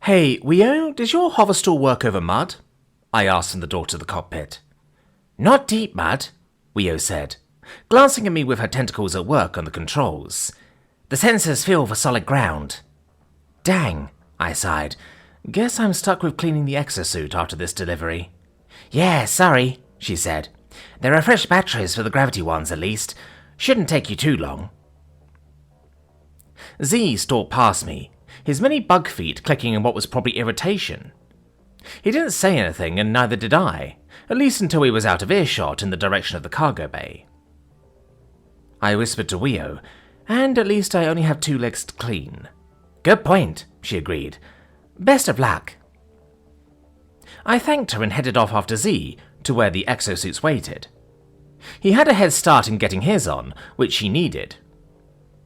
Hey, Weo, does your hover still work over mud? I asked from the door to the cockpit. Not deep mud, Weo said, glancing at me with her tentacles at work on the controls. The sensors feel for solid ground. Dang, I sighed. Guess I'm stuck with cleaning the exosuit after this delivery. Yeah, sorry, she said. There are fresh batteries for the gravity ones at least. Shouldn't take you too long. Z stalked past me, his many bug feet clicking in what was probably irritation. He didn't say anything, and neither did I, at least until he was out of earshot in the direction of the cargo bay. I whispered to Weo, and at least I only have 2 legs to clean. Good point, she agreed. Best of luck. I thanked her and headed off after Z to where the exosuits waited. He had a head start in getting his on, which he needed.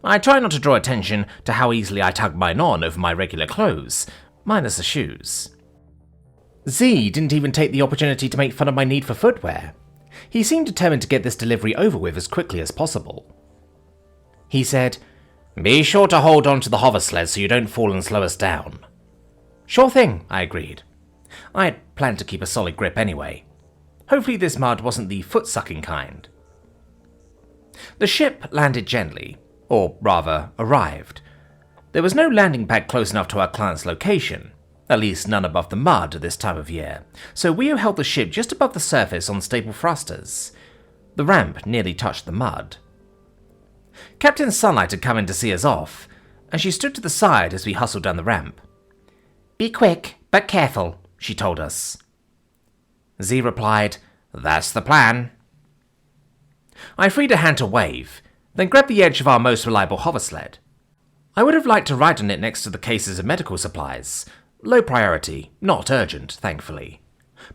I try not to draw attention to how easily I tug mine on over my regular clothes, minus the shoes. Z didn't even take the opportunity to make fun of my need for footwear. He seemed determined to get this delivery over with as quickly as possible. He said, "Be sure to hold on to the hover sled so you don't fall and slow us down." Sure thing, I agreed. I had planned to keep a solid grip anyway. Hopefully this mud wasn't the foot-sucking kind. The ship landed gently, or rather, arrived. There was no landing pad close enough to our client's location, at least none above the mud at this time of year, so Weo held the ship just above the surface on stable thrusters. The ramp nearly touched the mud. Captain Sunlight had come in to see us off, and she stood to the side as we hustled down the ramp. "Be quick, but careful," she told us. Z replied, "That's the plan." I freed a hand to wave, then grabbed the edge of our most reliable hover sled. I would have liked to ride on it next to the cases of medical supplies. Low priority, not urgent, thankfully.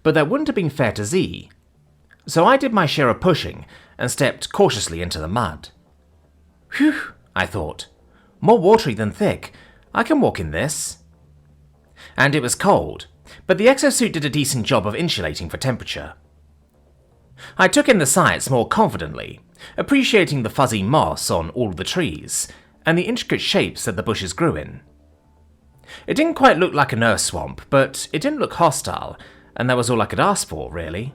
But that wouldn't have been fair to Z. So I did my share of pushing and stepped cautiously into the mud. Phew, I thought. More watery than thick. I can walk in this. And it was cold, but the exosuit did a decent job of insulating for temperature. I took in the sights more confidently, appreciating the fuzzy moss on all the trees, and the intricate shapes that the bushes grew in. It didn't quite look like an earth swamp, but it didn't look hostile, and that was all I could ask for, really.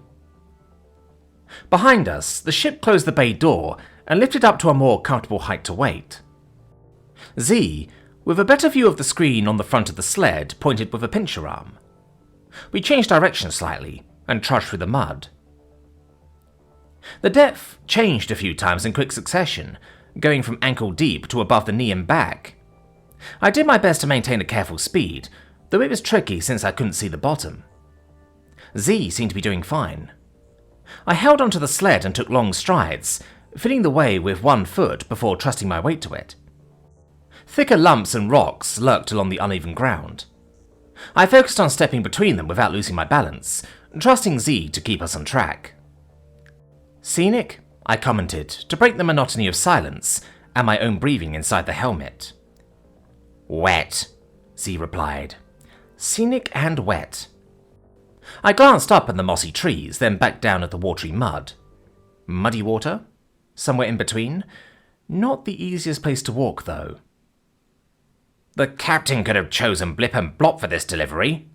Behind us, the ship closed the bay door and lifted up to a more comfortable height to wait. Z, with a better view of the screen on the front of the sled, pointed with a pincher arm. We changed direction slightly and trudged through the mud. The depth changed a few times in quick succession, going from ankle deep to above the knee and back. I did my best to maintain a careful speed, though it was tricky since I couldn't see the bottom. Z seemed to be doing fine. I held onto the sled and took long strides, filling the way with one foot before trusting my weight to it. Thicker lumps and rocks lurked along the uneven ground. I focused on stepping between them without losing my balance, trusting Z to keep us on track. "Scenic?" I commented, to break the monotony of silence and my own breathing inside the helmet. "Wet," Z replied. "Scenic and wet." I glanced up at the mossy trees, then back down at the watery mud. Muddy water? Somewhere in between? Not the easiest place to walk, though. "The captain could have chosen Blip and Blop for this delivery,"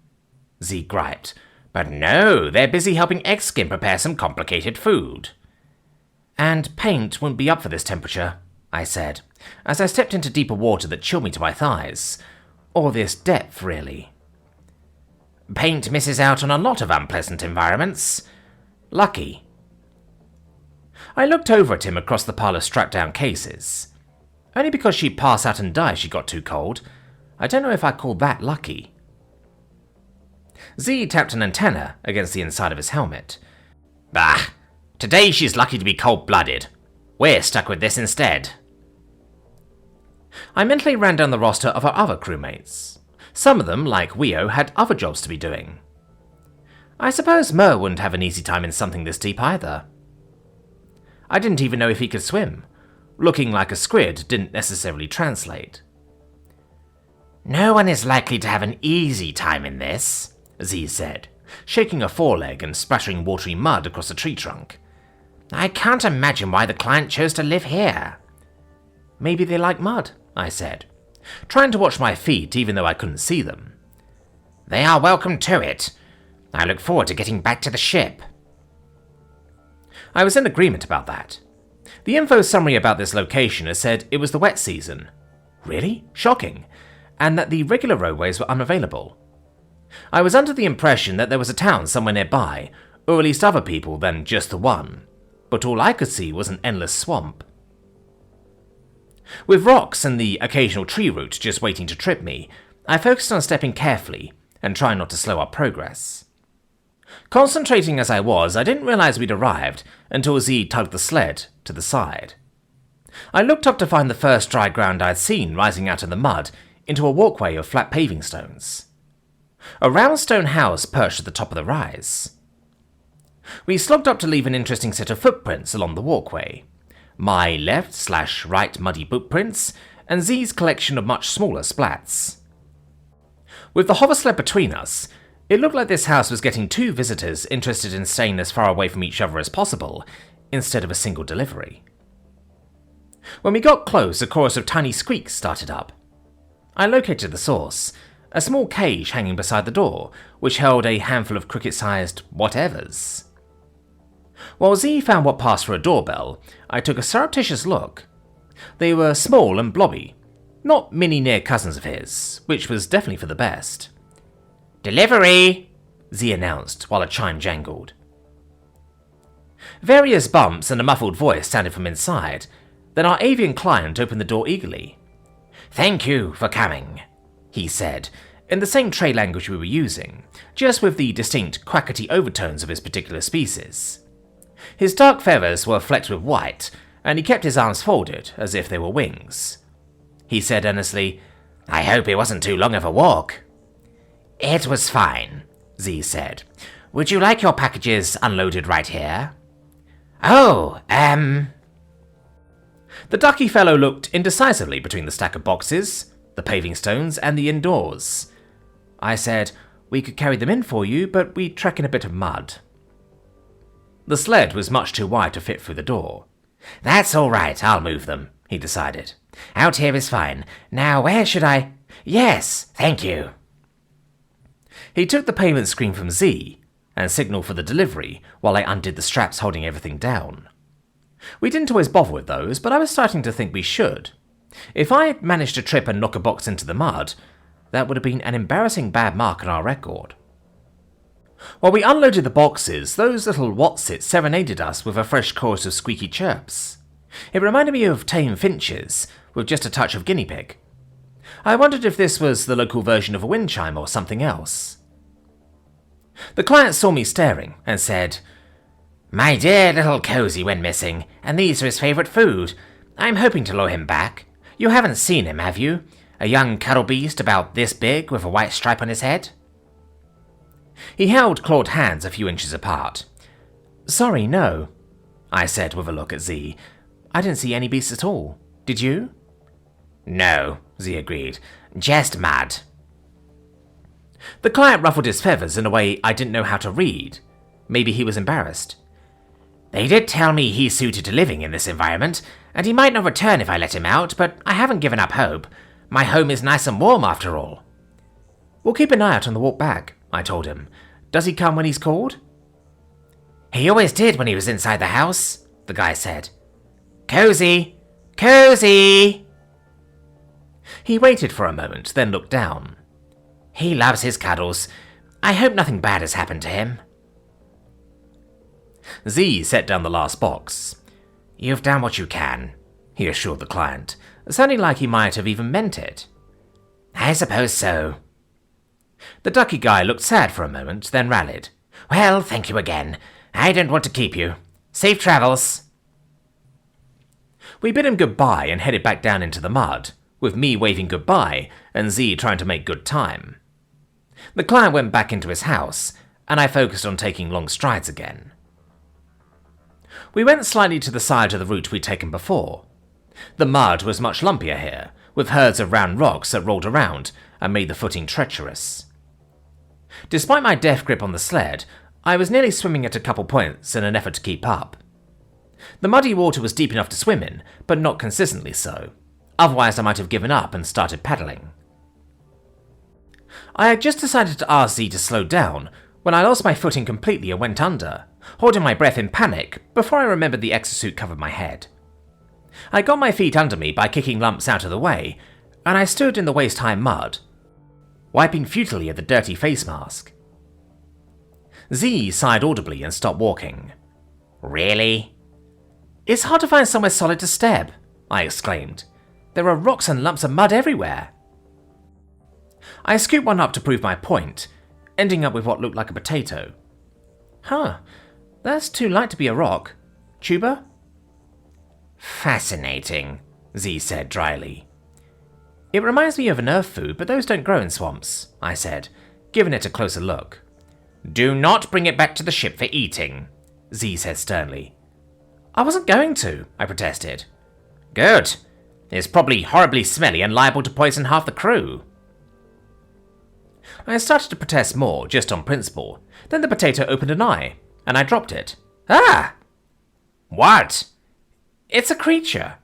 Z griped. "But no, they're busy helping X-Skin prepare some complicated food." "And paint wouldn't be up for this temperature," I said, as I stepped into deeper water that chilled me to my thighs. Or this depth, really. "Paint misses out on a lot of unpleasant environments. Lucky." I looked over at him across the pile of strapped-down cases. Only because she'd pass out and die if she got too cold. I don't know if I'd call that lucky. Z tapped an antenna against the inside of his helmet. "Bah! Today she's lucky to be cold-blooded. We're stuck with this instead." I mentally ran down the roster of our other crewmates. Some of them, like Weo, had other jobs to be doing. I suppose Mer wouldn't have an easy time in something this deep either. I didn't even know if he could swim. Looking like a squid didn't necessarily translate. "No one is likely to have an easy time in this," Z said, shaking a foreleg and splattering watery mud across a tree trunk. "I can't imagine why the client chose to live here." "Maybe they like mud," I said, trying to watch my feet even though I couldn't see them. They are welcome to it. I look forward to getting back to the ship. I was in agreement about that. The info summary about this location had said it was the wet season. Really? Shocking. And that the regular roadways were unavailable. I was under the impression that there was a town somewhere nearby, or at least other people than just the one, but all I could see was an endless swamp. With rocks and the occasional tree root just waiting to trip me, I focused on stepping carefully and trying not to slow up progress. Concentrating as I was, I didn't realize we'd arrived until Z tugged the sled to the side. I looked up to find the first dry ground I'd seen rising out of the mud into a walkway of flat paving stones. A round stone house perched at the top of the rise. We slogged up to leave an interesting set of footprints along the walkway. My left/right muddy footprints, and Z's collection of much smaller splats. With the hover sled between us, it looked like this house was getting two visitors interested in staying as far away from each other as possible, instead of a single delivery. When we got close, a chorus of tiny squeaks started up. I located the source, a small cage hanging beside the door, which held a handful of cricket-sized whatevers. While Z found what passed for a doorbell, I took a surreptitious look. They were small and blobby, not mini near cousins of his, which was definitely for the best. Delivery! Z announced while a chime jangled. Various bumps and a muffled voice sounded from inside, then our avian client opened the door eagerly. Thank you for coming, he said, in the same trade language we were using, just with the distinct quackety overtones of his particular species. His dark feathers were flecked with white, and he kept his arms folded as if they were wings. He said earnestly, I hope it wasn't too long of a walk. It was fine, Z said. Would you like your packages unloaded right here? Oh, The ducky fellow looked indecisively between the stack of boxes, the paving stones, and the indoors. I said, we could carry them in for you, but we'd trek in a bit of mud. The sled was much too wide to fit through the door. That's all right, I'll move them, he decided. Out here is fine. Now, where should I? Yes, thank you. He took the payment screen from Z and signaled for the delivery while I undid the straps holding everything down. We didn't always bother with those, but I was starting to think we should. If I had managed to trip and knock a box into the mud, that would have been an embarrassing bad mark on our record. While we unloaded the boxes, those little Watsits serenaded us with a fresh chorus of squeaky chirps. It reminded me of tame finches, with just a touch of guinea pig. I wondered if this was the local version of a wind chime or something else. The client saw me staring and said, My dear little Cozy went missing, and these are his favourite food. I'm hoping to lure him back. You haven't seen him, have you? A young cuddle beast about this big with a white stripe on his head? He held clawed hands a few inches apart. Sorry, no, I said with a look at Z. I didn't see any beasts at all. Did you? No, Z agreed. Just mud. The client ruffled his feathers in a way I didn't know how to read. Maybe he was embarrassed. They did tell me he's suited to living in this environment, and he might not return if I let him out, but I haven't given up hope. My home is nice and warm after all. We'll keep an eye out on the walk back, I told him. Does he come when he's called? He always did when he was inside the house, the guy said. Cozy! Cozy! He waited for a moment, then looked down. He loves his cuddles. I hope nothing bad has happened to him. Z set down the last box. You've done what you can, he assured the client, sounding like he might have even meant it. I suppose so. The ducky guy looked sad for a moment, then rallied. Well, thank you again. I don't want to keep you. Safe travels. We bid him goodbye and headed back down into the mud, with me waving goodbye and Z trying to make good time. The client went back into his house, and I focused on taking long strides again. We went slightly to the side of the route we'd taken before. The mud was much lumpier here, with herds of round rocks that rolled around and made the footing treacherous. Despite my deft grip on the sled, I was nearly swimming at a couple points in an effort to keep up. The muddy water was deep enough to swim in, but not consistently so. Otherwise I might have given up and started paddling. I had just decided to ask Z to slow down when I lost my footing completely and went under, holding my breath in panic before I remembered the exosuit covered my head. I got my feet under me by kicking lumps out of the way, and I stood in the waist-high mud, wiping futilely at the dirty face mask. Z sighed audibly and stopped walking. Really? It's hard to find somewhere solid to step, I exclaimed. There are rocks and lumps of mud everywhere. I scooped one up to prove my point, ending up with what looked like a potato. Huh, that's too light to be a rock. Tuber? Fascinating, Z said dryly. It reminds me of an earth food, but those don't grow in swamps, I said, giving it a closer look. Do not bring it back to the ship for eating, Z said sternly. I wasn't going to, I protested. Good. It's probably horribly smelly and liable to poison half the crew. I started to protest more, just on principle. Then the potato opened an eye, and I dropped it. Ah! What? It's a creature.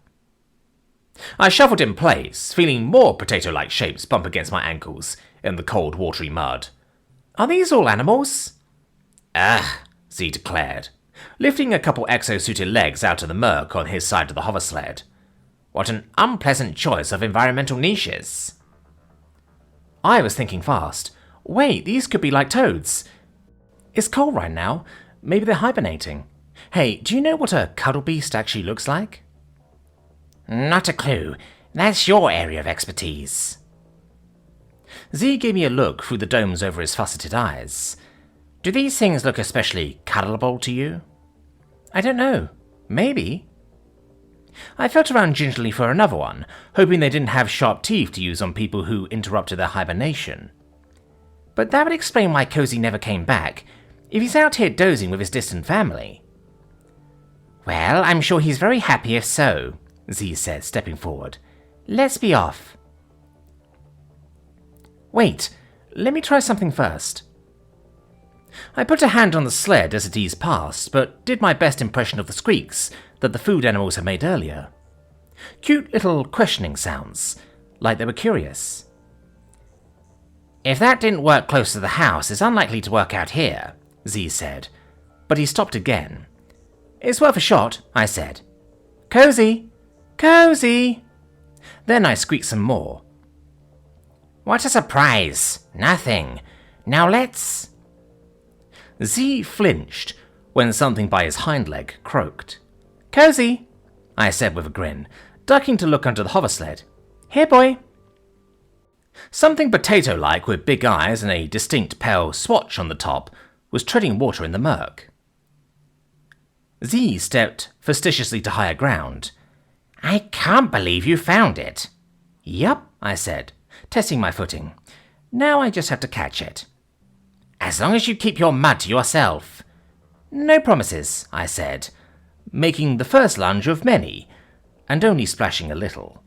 I shuffled in place, feeling more potato-like shapes bump against my ankles in the cold, watery mud. Are these all animals? Ugh, Z declared, lifting a couple exosuited legs out of the murk on his side of the hover sled. What an unpleasant choice of environmental niches. I was thinking fast. Wait, these could be like toads. It's cold right now. Maybe they're hibernating. Hey, do you know what a cuddle beast actually looks like? Not a clue. That's your area of expertise. Z gave me a look through the domes over his faceted eyes. Do these things look especially cuddleable to you? I don't know. Maybe. I felt around gingerly for another one, hoping they didn't have sharp teeth to use on people who interrupted their hibernation. But that would explain why Cozy never came back, if he's out here dozing with his distant family. Well, I'm sure he's very happy if so, Z said, stepping forward. Let's be off. Wait, let me try something first. I put a hand on the sled as it eased past, but did my best impression of the squeaks that the food animals had made earlier. Cute little questioning sounds, like they were curious. If that didn't work close to the house, it's unlikely to work out here, Z said, but he stopped again. It's worth a shot, I said. Cozy! Cozy! Then I squeaked some more. What a surprise! Nothing. Now let's... Z flinched when something by his hind leg croaked. Cozy! I said with a grin, ducking to look under the hover sled. Here, boy! Something potato-like with big eyes and a distinct pale swatch on the top was treading water in the murk. Z stepped fastidiously to higher ground. I can't believe you found it. Yup, I said, testing my footing. Now I just have to catch it. As long as you keep your mud to yourself. No promises, I said, making the first lunge of many, and only splashing a little.